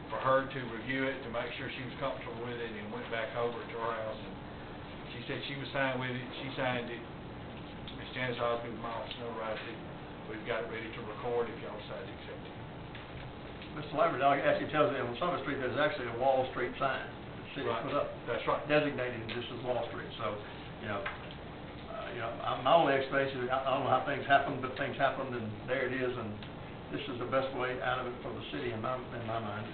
for her to review it, to make sure she was comfortable with it, and went back over to her house. And she said she was fine with it. She signed it. Ms. Janice Osby was my office, notarized it. We've got it ready to record if y'all decide to accept it. Mr. Lambert, actually tells me on Summit Street there's actually a Wall Street sign that the city put up. That's right. Designating this as Wall Street. So, my only explanation is I don't know how things happen, but things happened, and there it is, and this is the best way out of it for the city in my mind.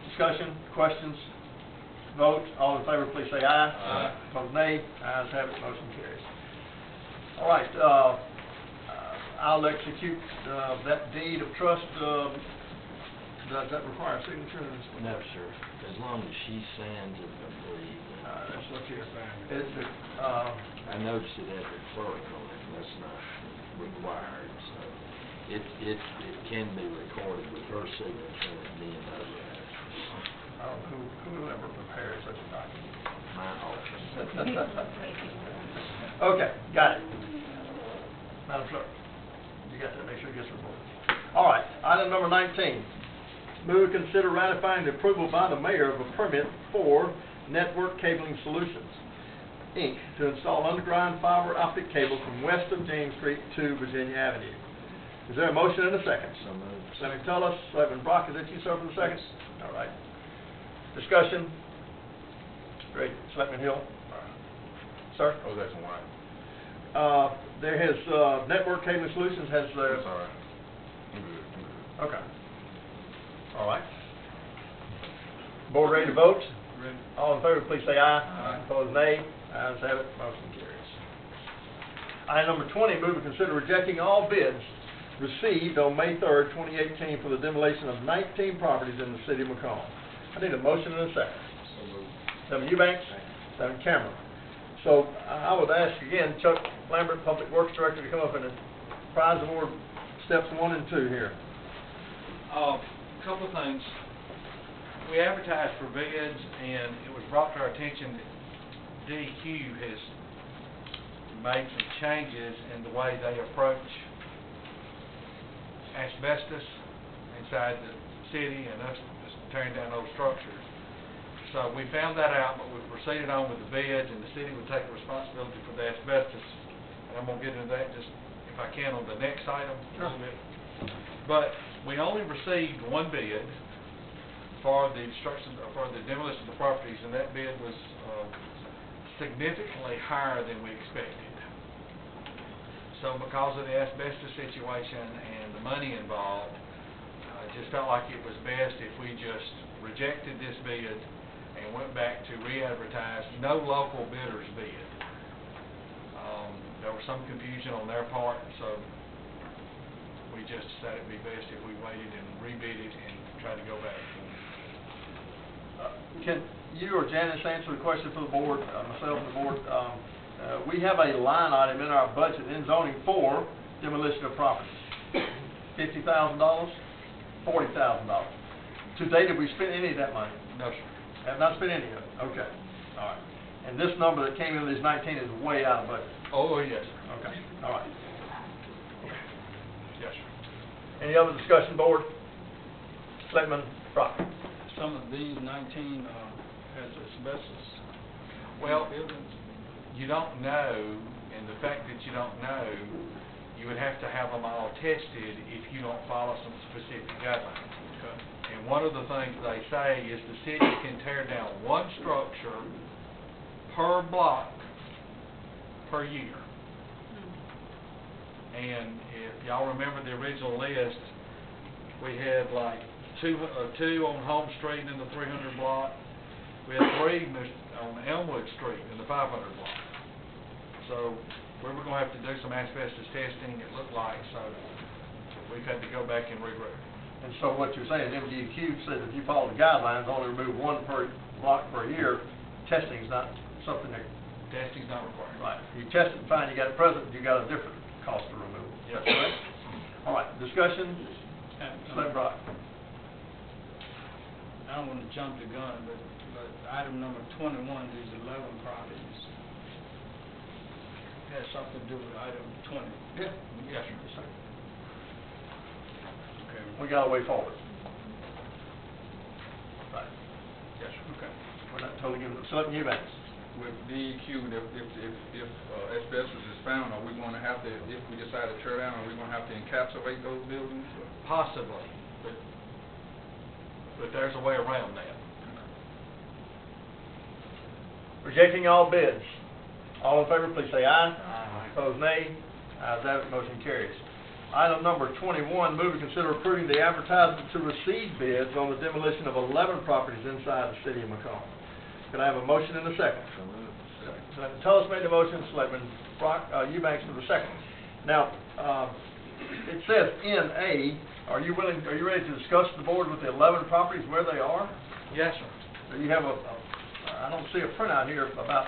Discussion, questions? vote. All in favor, please say aye. Aye. Opposed, nay. Ayes have it, motion carries. All right, I'll execute that deed of trust. Does that require a signature? No, sir. As long as she signs it, I believe. Let's look here. I noticed it had the clerk on it, and that's not required, so it can be recorded with her signature and being notarized. Whoever prepares such a document. My office. Okay, got it. Madam Clerk, you got that, make sure it gets reported. All right, item number 19. Move to consider ratifying the approval by the mayor of a permit for Network Cabling Solutions, Inc., to install underground fiber optic cable from west of James Street to Virginia Avenue. Is there a motion and a second? So moved. Selectman Tullis, Selectman Brock, is that you, sir, for the second? All right. Discussion? Great. Selectman Hill? Sir? Oh, that's why. There has, Network Cabling Solutions has, That's all right. I'm good, I'm good. okay. All right. Board ready to vote? Ready. All in favor, please say aye. Aye. Opposed, nay. Ayes have it, motion carries. Item number 20, move to consider rejecting all bids received on May 3rd, 2018 for the demolition of 19 properties in the city of McComb. I need a motion and a second. So moved. Seven Eubanks, seven Cameron. So I would ask again Chuck Lambert, Public Works Director, to come up and apprise the board steps 1 and 2 here. Couple of things. We advertised for bids, and it was brought to our attention that DEQ has made some changes in the way they approach asbestos inside the city and us just tearing down old structures. So we found that out, but we proceeded on with the bids, and the city would take the responsibility for the asbestos. And I'm going to get into that just, if I can, on the next item a little bit. But we only received one bid for the demolition of the properties, and that bid was significantly higher than we expected. So because of the asbestos situation and the money involved, I just felt like it was best if we just rejected this bid and went back to re-advertise. No local bidders bid. There was some confusion on their part, so we just decided it'd be best if we waited and rebid it and tried to go back. Can you or Janice answer the question for the board, myself and the board? We have a line item in our budget in zoning for demolition of properties. $50,000, $40,000. To date, have we spent any of that money? No, sir. Have not spent any of it? Okay, all right. And this number that came in with these 19 is way out of budget? Oh, yes, sir. Okay, all right. Yes, sir. Any other discussion, board? Selectman Brock? Some of these 19 has asbestos. Well, buildings. you don't know, and the fact that you don't know, you would have to have them all tested if you don't follow some specific guidelines. Okay. And one of the things they say is the city can tear down one structure per block per year. And if y'all remember the original list, we had like two on Home Street in the 300 block. We had 3 on Elmwood Street in the 500 block. So we were going to have to do some asbestos testing, it looked like, so we've had to go back and regroup. And so what you're saying, MDQ says if you follow the guidelines, only remove 1 per block per year, testing's not something that... Testing's not required. Right. You test it and find you got it present, you got a different cost to remove. Yes. Right? All right, discussion? Selectman Brock? I don't want to jump the gun, but item number 21, these 11 properties, has something to do with item 20. Yeah. Yes, sir. Okay. We got a way forward. Right. Yes, sir. Okay. We're not totally giving them. Selectman Eubanks? With DEQ, if asbestos is found, are we going to have to, if we decide to tear down, are we going to have to encapsulate those buildings? Possibly, but there's a way around that. Rejecting all bids. All in favor, please say aye. Aye. Opposed, nay. Ayes have it, motion carries. Item number 21, move to consider approving the advertisement to receive bids on the demolition of 11 properties inside the city of McComb. Can I have a motion and a second? Selectman Tullis made the motion, Selectman Eubanks for the second. Now, it says NA, are you ready to discuss the board with the 11 properties where they are? Yes, sir. So you have I don't see a printout here about,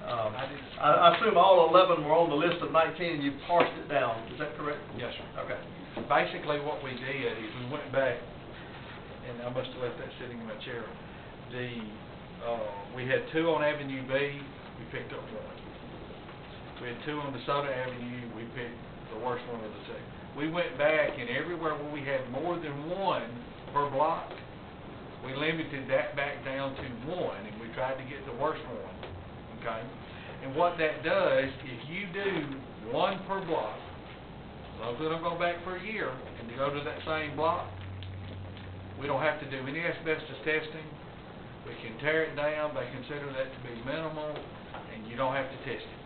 I assume all 11 were on the list of 19 and you parsed it down, is that correct? Yes, sir. Okay. Basically, what we did is we went back, and I must have left that sitting in my chair. We had 2 on Avenue B, we picked up 1. We had 2 on DeSoto Avenue, we picked the worst one of the 2. We went back, and everywhere where we had more than 1 per block, we limited that back down to 1, and we tried to get the worst one, okay? And what that does, if you do 1 per block, as long as we don't go back for a year and to go to that same block, we don't have to do any asbestos testing. We can tear it down, they consider that to be minimal, and you don't have to test it.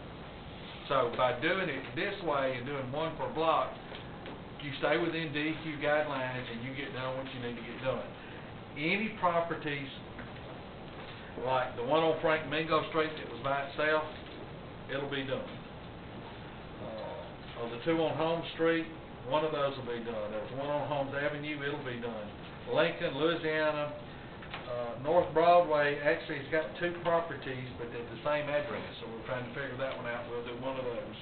So by doing it this way and doing 1 per block, you stay within DEQ guidelines and you get done what you need to get done. Any properties like the one on Frank Mingo Street that was by itself, it'll be done. Of the 2 on Holmes Street, 1 of those will be done. There was 1 on Holmes Avenue, it'll be done. Lincoln, Louisiana, North Broadway, actually it's got 2 properties, but they're the same address, so we're trying to figure that one out. We'll do 1 of those.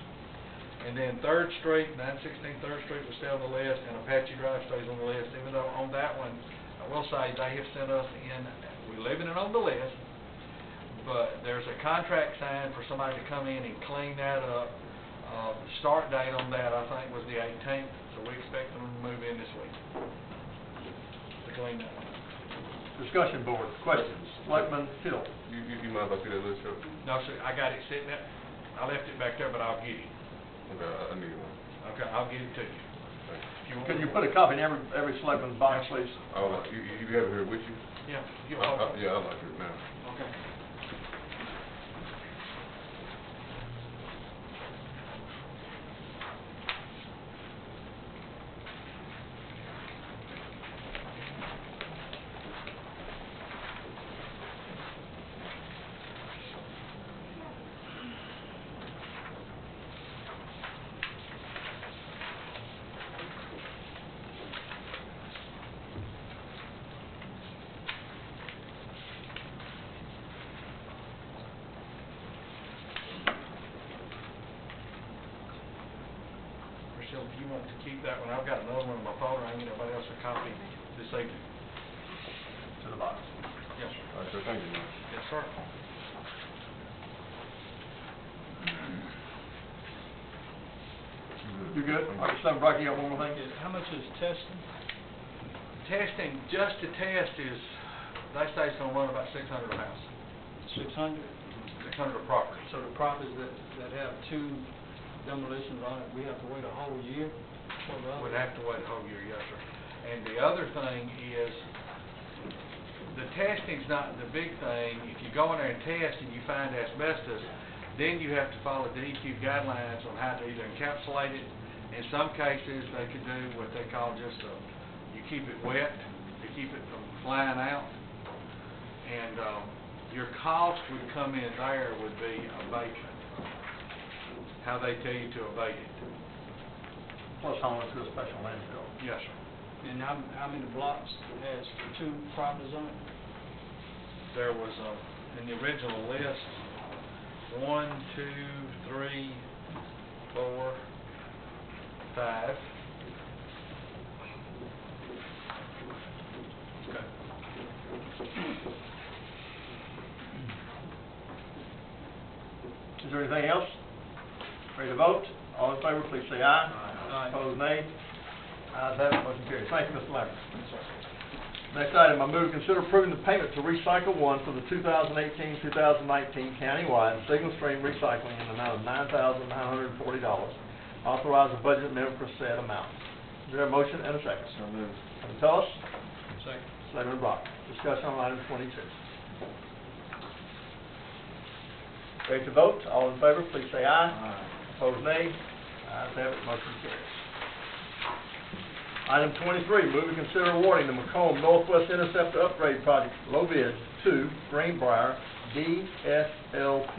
And then 3rd Street, 916 3rd Street was still on the list, and Apache Drive stays on the list, even though on that one, I will say they have sent us in, we're leaving it on the list, but there's a contract signed for somebody to come in and clean that up. The start date on that, I think, was the 18th, so we expect them to move in this week to clean that up. Discussion board, questions? Selectman Hill. You mind if I see that list, sir? No, sir, I got it sitting there. I left it back there, but I'll get it. Okay, I need one. Okay, I'll get it to you. Thanks. Can you put a copy in every selectman's box, please? Oh, you have it here with you? Yeah. Yeah, I'd like it now. Okay. Michelle, if you want to keep that one, I've got another one in my folder. I can get everybody else a copy this evening. To the box. Yes, sir. All right, sir, thank you, man. Yes, sir. You good? All right, Selectman Brock, you got one more thing? How much is testing? Testing, just to test is, they say it's gonna run about 600 a house. 600? 600 a property. So the properties that have 2 demolitions on it, we have to wait a whole year for the other? Would have to wait a whole year, yes, sir. And the other thing is, the testing's not the big thing. If you go in there and test and you find asbestos, then you have to follow DEQ guidelines on how to either encapsulate it. In some cases, they could do what they call just you keep it wet to keep it from flying out. And your cost would come in there would be abatement, how they tell you to abate it. Plus hauling it to a special landfill. Yes, sir. And how many blocks has 2 properties on it? There was, in the original list, 1, 2, 3, 4, 5. Okay. Is there anything else? Ready to vote? All in favor, please say aye. Aye. Opposed, nay. Ayes have it, motion carries. Thank you, Mr. Lambert. Next item, I move to consider approving the payment to Recycle One for the 2018-2019 countywide signal stream recycling in the amount of $9,940. Authorize a budget amendment for said amount. Is there a motion and a second? So moved. Selectman Tullis? Second. Selectman Brock. Discussion on item 22. Ready to vote? All in favor, please say aye. Aye. Opposed, nay. Ayes have it, motion carries. Item 23, move to consider awarding the McComb Northwest Interceptor Upgrade Project low bid to Greenbrier DSLP,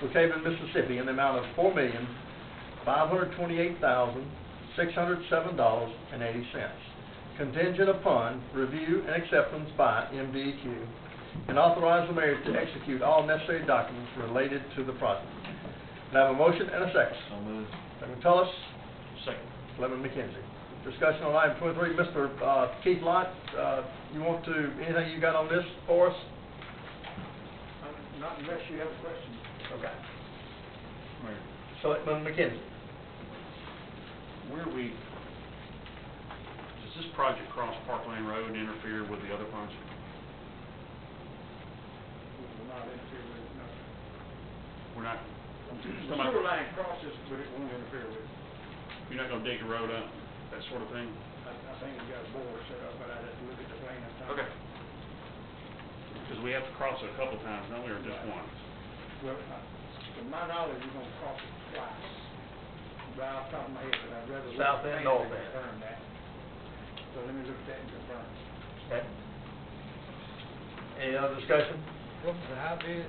Brookhaven, Mississippi, in the amount of $4,528,607.80, contingent upon review and acceptance by MDEQ, and authorize the mayor to execute all necessary documents related to the project. Can I have a motion and a second? So moved. Selectman Tullis, Second. Selectman McKenzie. Discussion on item 23. Mr. Keith Lott, you want to, anything you got on this for us? Not unless you have a question. Okay. Mayor, Selectman McKenzie. Where we, does this project cross Parkland Road and interfere with the other project? We will not interfere with it, no. We're not, The sewer line crosses, but it won't interfere with it. you're not gonna dig the road up, that sort of thing? I think we got a bore set up, but I'd have to look at the plan and time. Okay. Because we have to cross it a couple times, don't we, or just once? Well, to my knowledge, we're gonna cross it twice. Right off the top of my head, but I'd rather. look at South the end, plan north and end. confirm that. So let me look at that and confirm. Okay. Any other discussion? what was the high bid?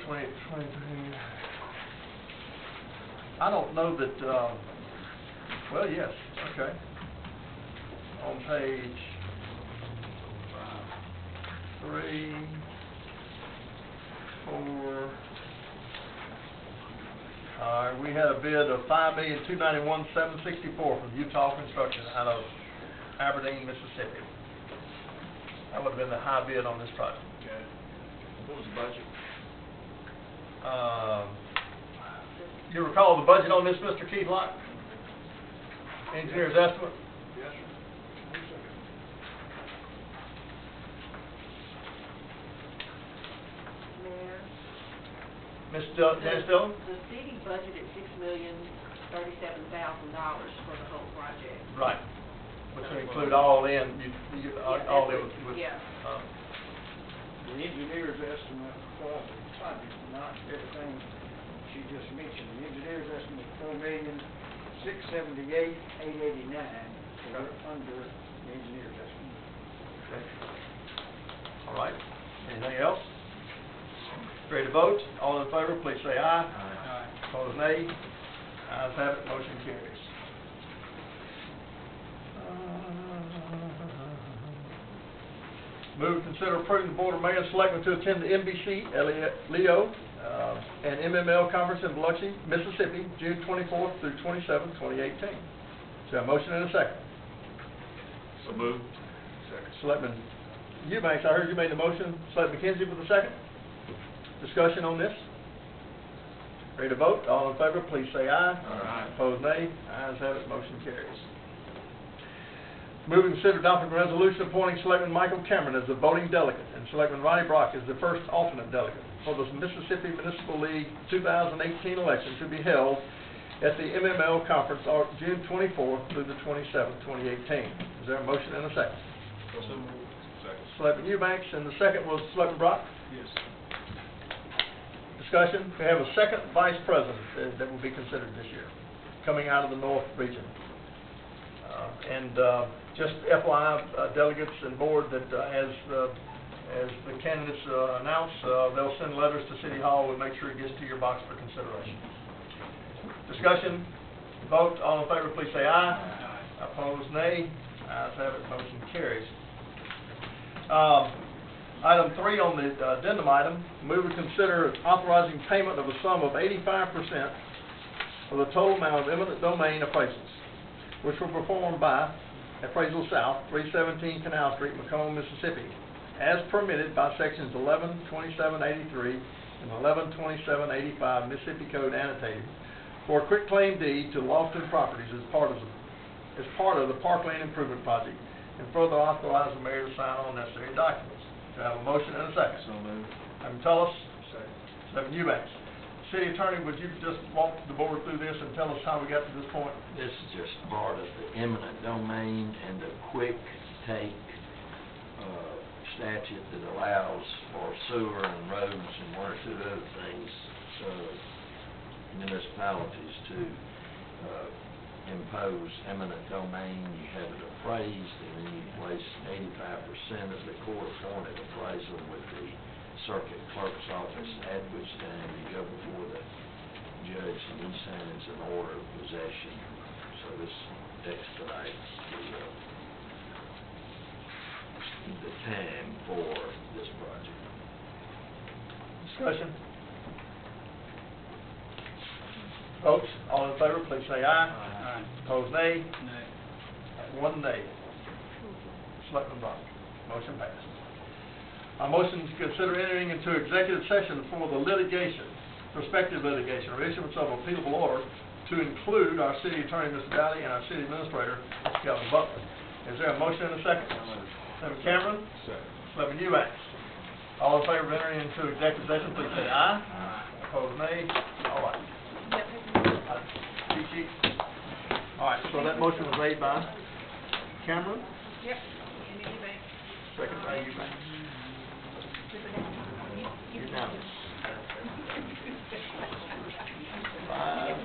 23. I don't know that, well, yes, okay. On page 3, 4. We had a bid of $5,291,764 from Utah Construction out of Aberdeen, Mississippi. That would have been the high bid on this project. Okay. What was the budget? You recall the budget on this, Mr. Keith Lott? Engineer's estimate? Yes, sir. Mayor, Ms. Dennis Dillon? the city budgeted $6,037,000 for the whole project. Right. Which would include all in, all in with. Yeah. The engineer's estimate for the project, not everything she just mentioned. The engineer's estimate $4,678,889. So we're under the engineer's estimate. Okay. All right. Anything else? Ready to vote? All in favor, please say aye. Aye. Opposed, nay. Ayes have it, motion carries. Move to consider approving the Board of Mayor and Selectmen to attend the NBC, Leo, and MML Conference in Biloxi, Mississippi, June 24th through 27th, 2018. Is there a motion and a second? So moved. Selectman Eubanks, I heard you made the motion. Selectman McKenzie for the second. Discussion on this? Ready to vote? All in favor, please say aye. Aye. Opposed, nay. Ayes have it, motion carries. Move and consider adopting a resolution appointing Selectman Michael Cameron as the voting delegate and Selectman Ronnie Brock as the first alternate delegate for the Mississippi Municipal League 2018 election to be held at the MML Conference on June 24th through the 27th, 2018. Is there a motion and a second? Second. Selectman Eubanks, and the second was Selectman Brock. Yes. Discussion, we have a second vice president that will be considered this year, coming out of the North region. Just FYI, delegates and board, that as the candidates announce, they'll send letters to City Hall and make sure it gets to your box for consideration. Discussion, vote, all in favor, please say aye. Aye. Opposed, nay. Ayes have it, motion carries. Item 3 on the addendum item, move to consider authorizing payment of a sum of 85% of the total amount of eminent domain appraisals, which were performed by Appraisal South, 317 Canal Street, McComb, Mississippi, as permitted by sections 112783 and 112785 Mississippi Code annotated, for a quitclaim deed to Lofton Properties as part of the Parkland Improvement Project, and further authorize the mayor to sign all necessary documents. Do I have a motion and a second? So moved. Selectman Tullis. Selectman Eubanks. City Attorney, would you just walk the board through this and tell us how we got to this point? This is just part of the eminent domain and the quick take statute that allows for sewer and roads and one or two other things, municipalities to impose eminent domain, you have it appraised, and then you place 85% of the court-appointed appraisal with the circuit clerk's office, at which time you go before the judge and he signs an order of possession. So this expedites the time for this project. Discussion? Votes, all in favor, please say aye. Aye. Opposed, nay. Nay. One nay. Selectman Bond. Motion passed. A motion to consider entering into executive session for the litigation, prospective litigation, or issuance of appealable order to include our city attorney, Mr. Dowdy, and our city administrator, Mr. Calvin Butler. Is there a motion and a second? Senator Cameron? Second. Selectman Eubanks. All in favor of entering into executive session, please say aye. Opposed, nay. All right. Cheat sheet. All right, so that motion was made by Cameron, Yep. second by Eubanks. Unanimous. 5